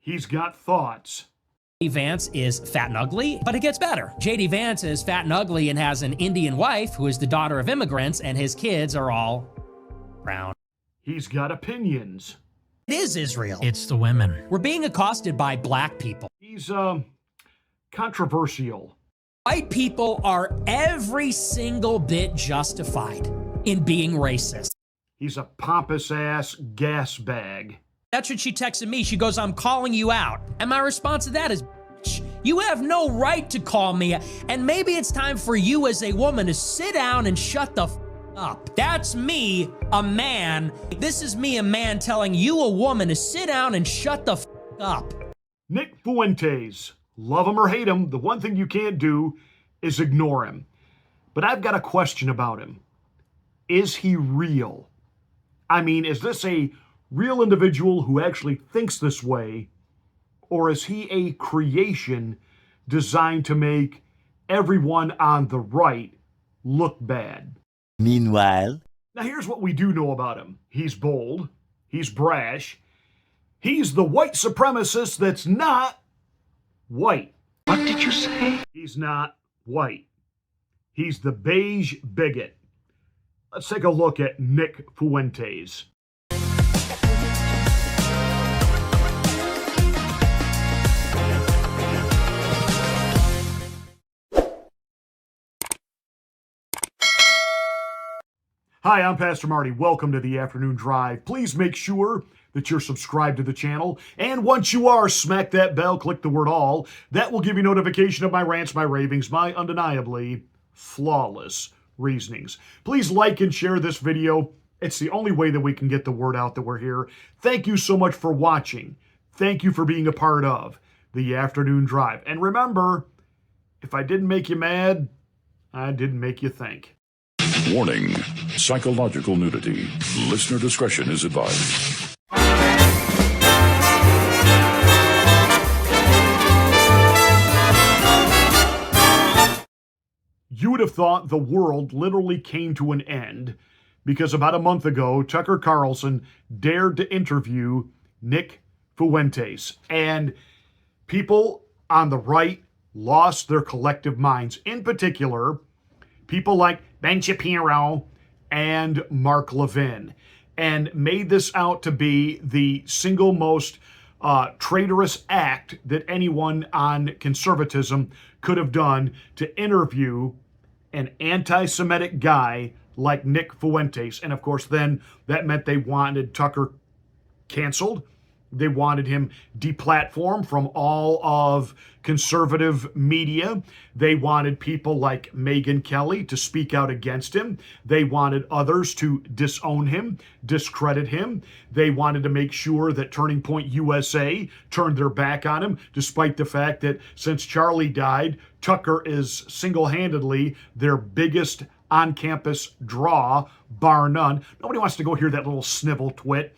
He's got thoughts. JD Vance is fat and ugly, but it gets better. JD Vance is fat and ugly and has an Indian wife who is the daughter of immigrants, and his kids are all brown. He's got opinions. It is Israel. It's the women. We're being accosted by black people. He's, controversial. White people are every single bit justified in being racist. He's a pompous-ass gas bag. That's what she texted me. She goes, "I'm calling you out." And my response to that is, "Bitch, you have no right to call me. And maybe it's time for you as a woman to sit down and shut the f up." That's me, a man. This is me, a man, telling you, a woman, to sit down and shut the f up. Nick Fuentes. Love him or hate him, the one thing you can't do is ignore him. But I've got a question about him. Is he real? I mean, is this a real individual who actually thinks this way, or is he a creation designed to make everyone on the right look bad? Meanwhile, now here's what we do know about him. He's bold. He's brash. He's the white supremacist that's not white. what did you say? He's not white. He's the beige bigot. Let's take a look at Nick Fuentes. Hi, I'm Pastor Marty. Welcome to the Afternoon Drive. Please make sure that you're subscribed to the channel. And once you are, smack that bell, click the word all. That will give you notification of my rants, my ravings, my undeniably flawless reasonings. Please like and share this video. It's the only way that we can get the word out that we're here. Thank you so much for watching. Thank you for being a part of the Afternoon Drive. And remember, if I didn't make you mad, I didn't make you think. Warning, psychological nudity. Listener discretion is advised. You would have thought the world literally came to an end because about a month ago, Tucker Carlson dared to interview Nick Fuentes, and people on the right lost their collective minds. In particular, people like Ben Shapiro and Mark Levin, and made this out to be the single most traitorous act that anyone on conservatism could have done to interview an anti-Semitic guy like Nick Fuentes. And of course, then that meant they wanted Tucker canceled. They wanted him deplatformed from all of conservative media. They wanted people like Megyn Kelly to speak out against him. They wanted others to disown him, discredit him. They wanted to make sure that Turning Point USA turned their back on him, despite the fact that since Charlie died, Tucker is single-handedly their biggest on-campus draw, bar none. Nobody wants to go hear that little snivel twit.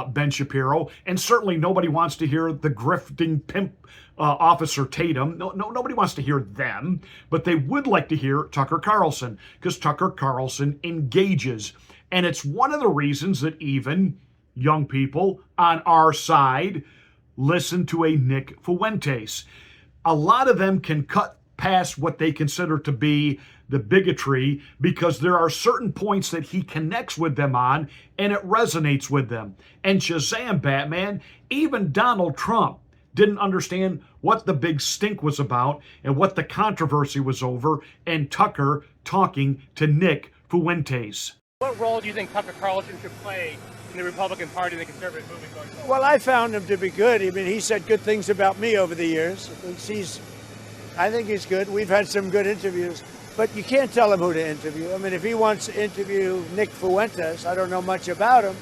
Ben Shapiro, and certainly nobody wants to hear the grifting pimp Officer Tatum. Nobody wants to hear them, but they would like to hear Tucker Carlson, because Tucker Carlson engages. And it's one of the reasons that even young people on our side listen to a Nick Fuentes. A lot of them can cut past what they consider to be the bigotry because there are certain points that he connects with them on and it resonates with them. And Shazam, Batman, even Donald Trump didn't understand what the big stink was about and what the controversy was over, and Tucker talking to Nick Fuentes. What role do you think Tucker Carlson should play in the Republican Party and the conservative movement going forward? Well, I found him to be good. I mean, he said good things about me over the years. I think he's good. We've had some good interviews, but you can't tell him who to interview. I mean, if he wants to interview Nick Fuentes, I don't know much about him,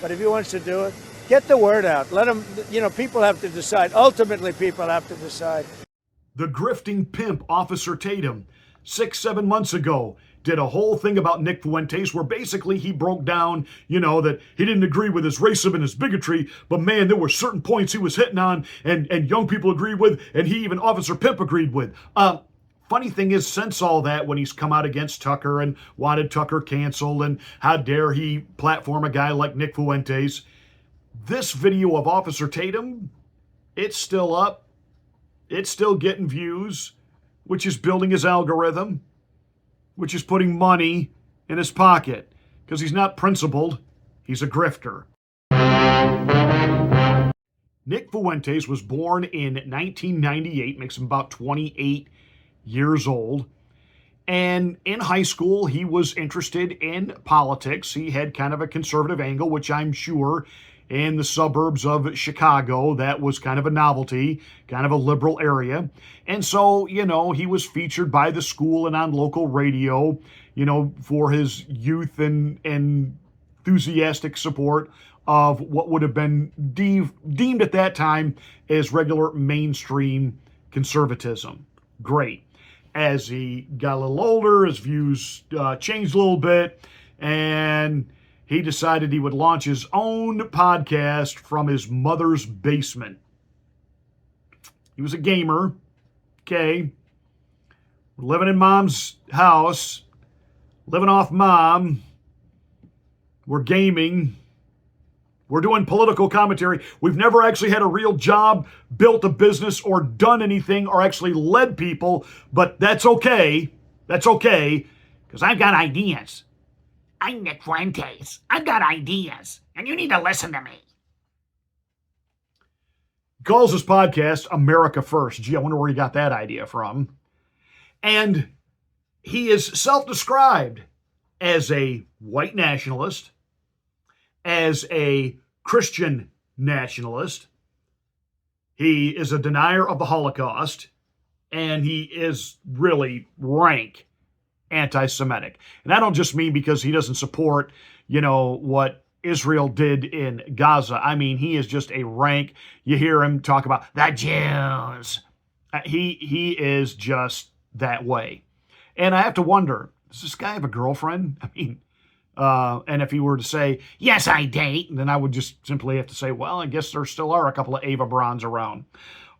but if he wants to do it, get the word out. Let him, people have to decide. Ultimately, people have to decide. The grifting pimp, Officer Tatum, 6-7 months ago, did a whole thing about Nick Fuentes where basically he broke down, that he didn't agree with his racism and his bigotry, but man, there were certain points he was hitting on and young people agreed with, and he even Officer Pimp agreed with. Funny thing is, since all that, when he's come out against Tucker and wanted Tucker canceled and how dare he platform a guy like Nick Fuentes, this video of Officer Tatum It's still up. It's still getting views, which is building his algorithm, which is putting money in his pocket because he's not principled. He's a grifter. Nick Fuentes was born in 1998, makes him about 28 years old. And in high school, he was interested in politics. He had kind of a conservative angle, which I'm sure in the suburbs of Chicago, that was kind of a novelty, kind of a liberal area. And so, he was featured by the school and on local radio, for his youth and enthusiastic support of what would have been deemed at that time as regular mainstream conservatism. Great. As he got a little older, his views changed a little bit, and he decided he would launch his own podcast from his mother's basement. He was a gamer, okay? Living in mom's house, living off mom. We're gaming. We're doing political commentary. We've never actually had a real job, built a business, or done anything, or actually led people, but that's okay. That's okay, because I've got ideas. I'm Nick Fuentes. I've got ideas, and you need to listen to me. He calls his podcast America First. Gee, I wonder where he got that idea from. And he is self-described as a white nationalist, as a Christian nationalist. He is a denier of the Holocaust, and he is really rank anti-Semitic. And I don't just mean because he doesn't support, what Israel did in Gaza. I mean, he is just a rank. You hear him talk about the Jews. He is just that way. And I have to wonder, does this guy have a girlfriend? I mean, and if he were to say, yes, I date, then I would just simply have to say, well, I guess there still are a couple of Ava Brauns around.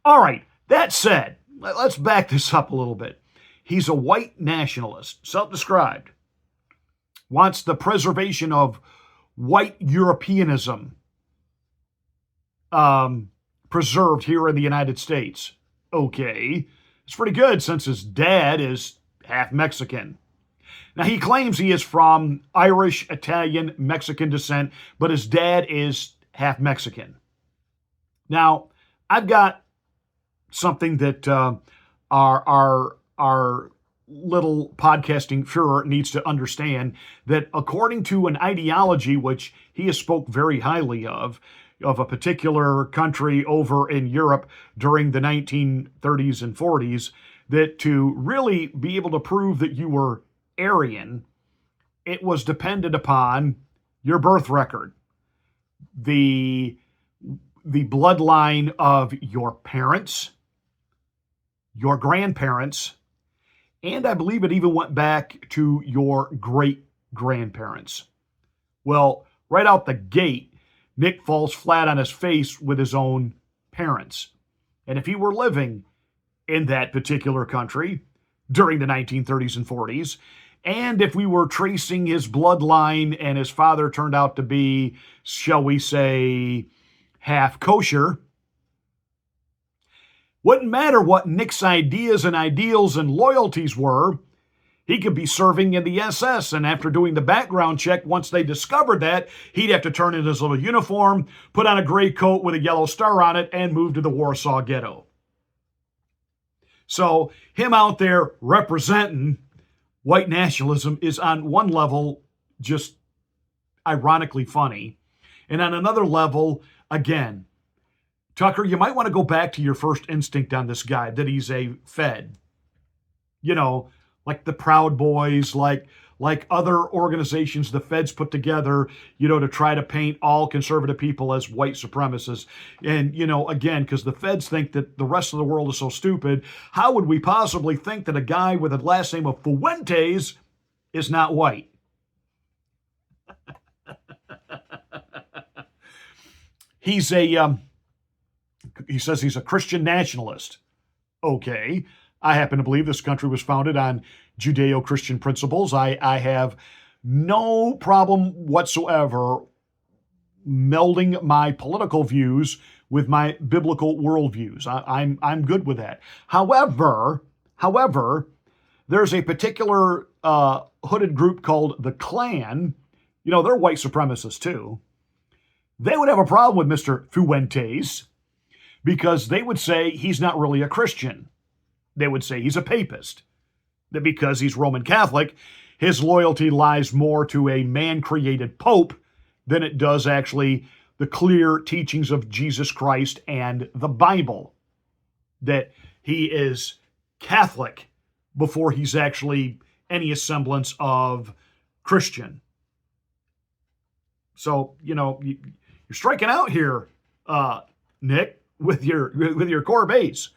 All right, that said, let's back this up a little bit. He's a white nationalist, self-described, wants the preservation of white Europeanism preserved here in the United States. Okay, it's pretty good since his dad is half Mexican. Now, he claims he is from Irish, Italian, Mexican descent, but his dad is half Mexican. Now, I've got something that our little podcasting Führer needs to understand, that according to an ideology which he has spoke very highly of a particular country over in Europe during the 1930s and 40s, that to really be able to prove that you were Aryan, it was dependent upon your birth record, the bloodline of your parents, your grandparents, and I believe it even went back to your great-grandparents. Well, right out the gate, Nick falls flat on his face with his own parents. And if he were living in that particular country during the 1930s and 40s, and if we were tracing his bloodline and his father turned out to be, shall we say, half kosher, wouldn't matter what Nick's ideas and ideals and loyalties were. He could be serving in the SS, and after doing the background check, once they discovered that, he'd have to turn in his little uniform, put on a gray coat with a yellow star on it, and move to the Warsaw Ghetto. So him out there representing white nationalism is on one level just ironically funny, and on another level, again, Tucker, you might want to go back to your first instinct on this guy, that he's a Fed. Like the Proud Boys, like other organizations the Feds put together, to try to paint all conservative people as white supremacists. And, again, because the Feds think that the rest of the world is so stupid, how would we possibly think that a guy with the last name of Fuentes is not white? He says he's a Christian nationalist. Okay. I happen to believe this country was founded on Judeo-Christian principles. I have no problem whatsoever melding my political views with my biblical worldviews. I'm good with that. However, there's a particular hooded group called the Klan. You know, they're white supremacists too. They would have a problem with Mr. Fuentes because they would say he's not really a Christian. They would say he's a papist. That because he's Roman Catholic, his loyalty lies more to a man-created pope than it does actually the clear teachings of Jesus Christ and the Bible. That he is Catholic before he's actually any semblance of Christian. So, you know, you're striking out here, Nick, with your core base.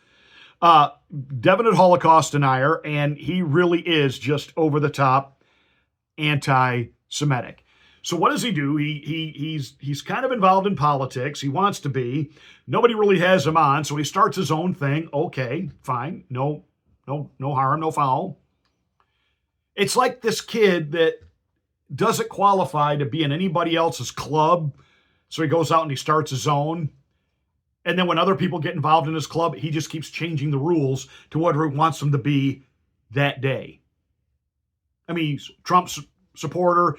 Definite Holocaust denier, and he really is just over the top anti-Semitic. So what does he do? He's kind of involved in politics. He wants to be. Nobody really has him on, so he starts his own thing. Okay, fine. No harm, no foul. It's like this kid that doesn't qualify to be in anybody else's club, so he goes out and he starts his own. And then when other people get involved in his club, he just keeps changing the rules to whatever he wants them to be that day. I mean, he's Trump's supporter.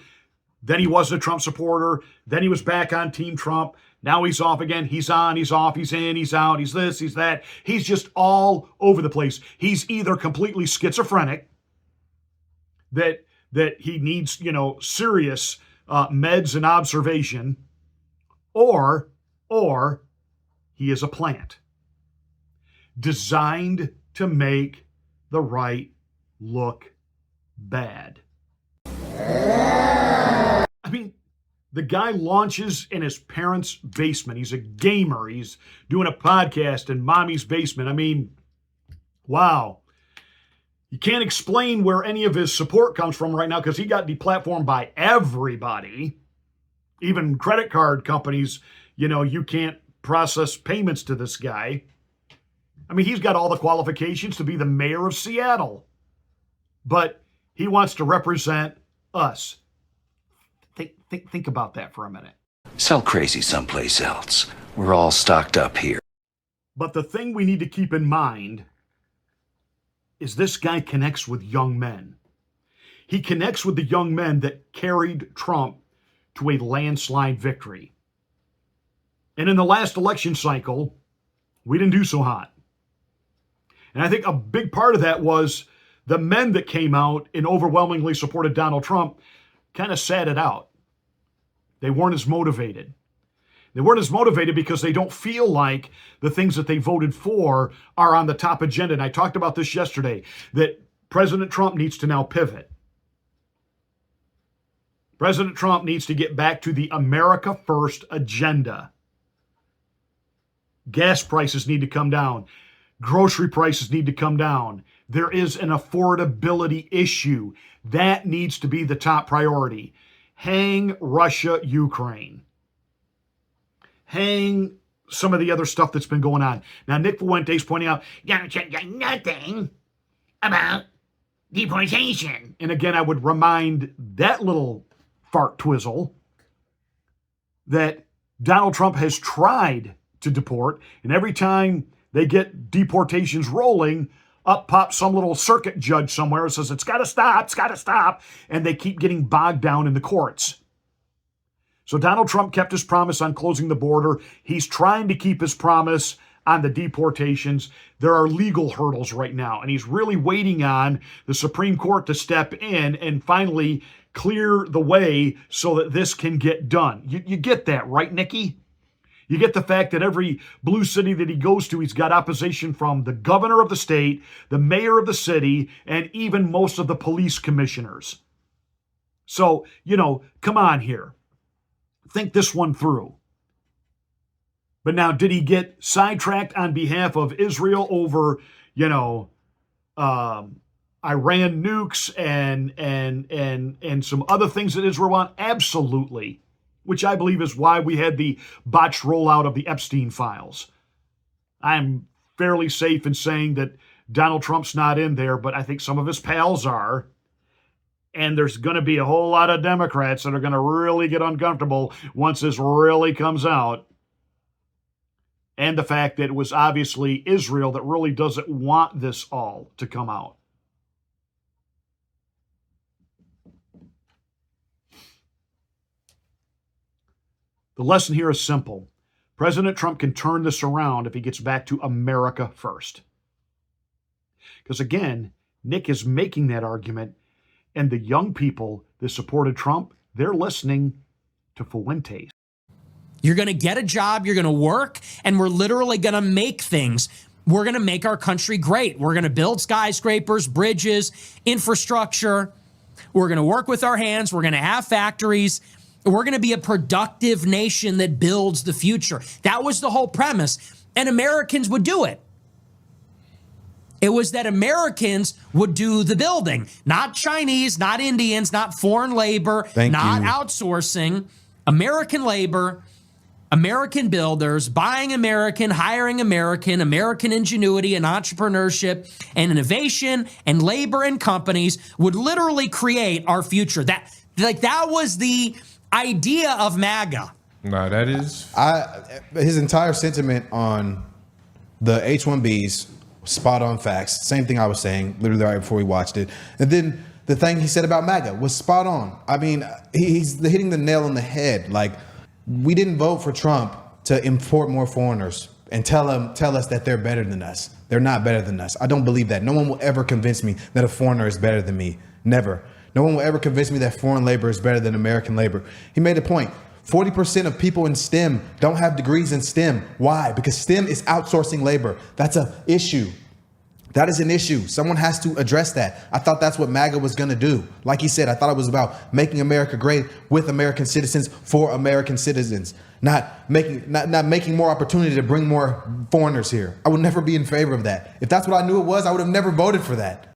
Then he wasn't a Trump supporter. Then he was back on Team Trump. Now he's off again. He's on, he's off, he's in, he's out, he's this, he's that. He's just all over the place. He's either completely schizophrenic, that he needs, you know, serious meds and observation, or he is a plant designed to make the right look bad. I mean, the guy launches in his parents' basement. He's a gamer. He's doing a podcast in mommy's basement. I mean, wow. You can't explain where any of his support comes from right now because he got deplatformed by everybody. Even credit card companies, you know, you can't process payments to this guy. I mean, he's got all the qualifications to be the mayor of Seattle, but he wants to represent us. Think about that for a minute. Sell crazy someplace else. We're all stocked up here. But the thing we need to keep in mind is this guy connects with young men. He connects with the young men that carried Trump to a landslide victory. And in the last election cycle, we didn't do so hot. And I think a big part of that was the men that came out and overwhelmingly supported Donald Trump kind of sat it out. They weren't as motivated. They weren't as motivated because they don't feel like the things that they voted for are on the top agenda. And I talked about this yesterday, that President Trump needs to now pivot. President Trump needs to get back to the America First agenda. Gas prices need to come down. Grocery prices need to come down. There is an affordability issue. That needs to be the top priority. Hang Russia, Ukraine. Hang some of the other stuff that's been going on. Now, Nick Fuentes pointing out, nothing about deportation. And again, I would remind that little fart twizzle that Donald Trump has tried to deport, and every time they get deportations rolling, up pops some little circuit judge somewhere and says, it's got to stop, and they keep getting bogged down in the courts. So Donald Trump kept his promise on closing the border. He's trying to keep his promise on the deportations. There are legal hurdles right now, and he's really waiting on the Supreme Court to step in and finally clear the way so that this can get done. You get that, right, Nikki? You get the fact that every blue city that he goes to, he's got opposition from the governor of the state, the mayor of the city, and even most of the police commissioners. So, you know, come on here. Think this one through. But now, did he get sidetracked on behalf of Israel over, you know, Iran nukes and some other things that Israel want? Absolutely. Which I believe is why we had the botched rollout of the Epstein files. I'm fairly safe in saying that Donald Trump's not in there, but I think some of his pals are. And there's going to be a whole lot of Democrats that are going to really get uncomfortable once this really comes out. and the fact that it was obviously Israel that really doesn't want this all to come out. The lesson here is simple. President Trump can turn this around if he gets back to America first. Because again, Nick is making that argument, and the young people that supported Trump, they're listening to Fuentes. You're going to get a job, you're going to work, and we're literally going to make things. We're going to make our country great. We're going to build skyscrapers, bridges, infrastructure. We're going to work with our hands. We're going to have factories. We're going to be a productive nation that builds the future. That was the whole premise. And Americans would do it. It was that Americans would do the building, not Chinese, not Indians, not foreign labor, not outsourcing. American labor, American builders, buying American, hiring American, American ingenuity and entrepreneurship and innovation and labor and companies would literally create our future. That was the idea of MAGA. No, that is his entire sentiment on the H-1Bs, spot on facts. Same thing I was saying literally right before we watched it. And then the thing he said about MAGA was spot on. I mean, he's hitting the nail on the head. Like, we didn't vote for Trump to import more foreigners and tell us that they're better than us. They're not better than us. I don't believe that. No one will ever convince me that a foreigner is better than me. Never. No one will ever convince me that foreign labor is better than American labor. He made a point. 40% of people in STEM don't have degrees in STEM. Why? Because STEM is outsourcing labor. That's an issue. That is an issue. Someone has to address that. I thought that's what MAGA was going to do. Like he said, I thought it was about making America great with American citizens for American citizens, not making more opportunity to bring more foreigners here. I would never be in favor of that. If that's what I knew it was, I would have never voted for that.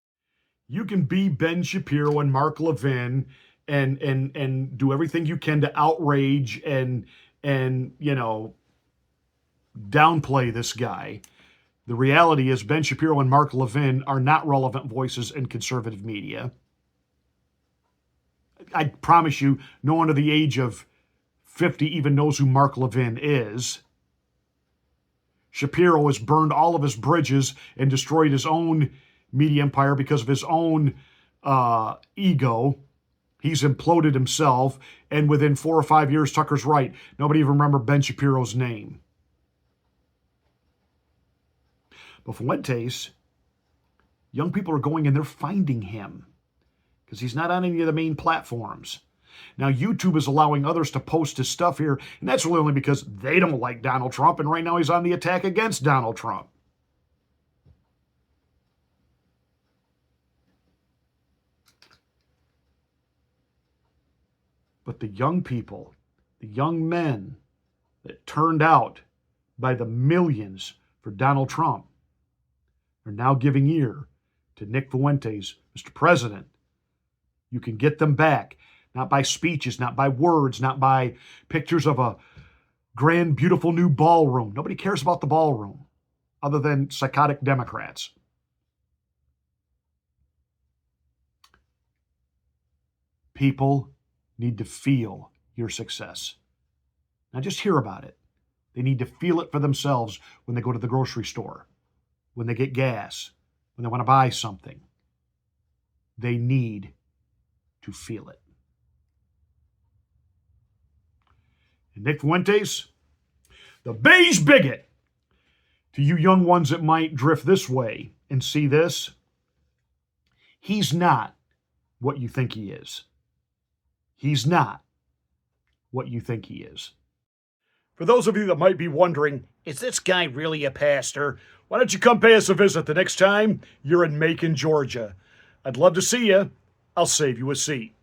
You can be Ben Shapiro and Mark Levin and do everything you can to outrage and downplay this guy. The reality is Ben Shapiro and Mark Levin are not relevant voices in conservative media. I promise you, no one under the age of 50 even knows who Mark Levin is. Shapiro has burned all of his bridges and destroyed his own media empire because of his own ego. He's imploded himself, and within 4 or 5 years, Tucker's right. Nobody even remember Ben Shapiro's name. But Fuentes, young people are going and they're finding him because he's not on any of the main platforms. Now, YouTube is allowing others to post his stuff here, and that's really only because they don't like Donald Trump, and right now he's on the attack against Donald Trump. But the young people, the young men that turned out by the millions for Donald Trump are now giving ear to Nick Fuentes. Mr. President, you can get them back, not by speeches, not by words, not by pictures of a grand, beautiful new ballroom. Nobody cares about the ballroom other than psychotic Democrats. People need to feel your success. Not just hear about it. They need to feel it for themselves when they go to the grocery store, when they get gas, when they want to buy something. They need to feel it. And Nick Fuentes, the beige bigot. To you young ones that might drift this way and see this, he's not what you think he is. He's not what you think he is. For those of you that might be wondering, is this guy really a pastor? Why don't you come pay us a visit the next time you're in Macon, Georgia? I'd love to see you. I'll save you a seat.